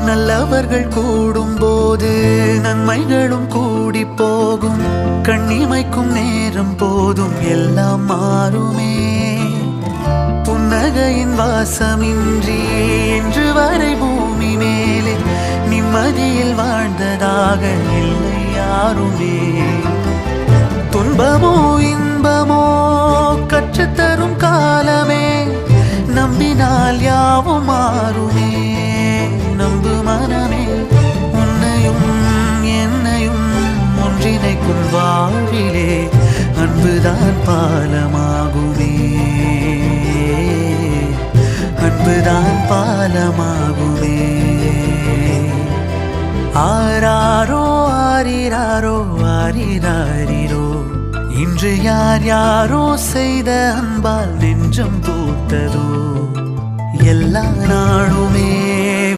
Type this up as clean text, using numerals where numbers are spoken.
நல்லவர்கள் கூடும்போது நன்மைகளும் கூடி போகும். கண்ணிமைக்கும் நேரம் போதும் எல்லாம் மாறுமே. புன்னகையின் வாசமின்றி என்று வரை பூமி மேலே நிம்மதியில் வாழ்ந்ததாக இல்லை யாருமே. துன்பமோ இன்பமோ கற்றுத்தரும் காலமே, நம்பினால் யாவும் மாறுமே. நம்பு மனமே, உன்னையும் என்னையும் ஒன்றிணைக்கும் வாழ்விலே அன்புதான் பாலமாகுமே. அன்புதான் பாலமாகுமே. ஆராரோ ஆரிராரோ ஆரிராரிரோ, இன்று யார் யாரோ செய்த அன்பால் நெஞ்சம் பூத்ததோ. எல்லா நாளுமே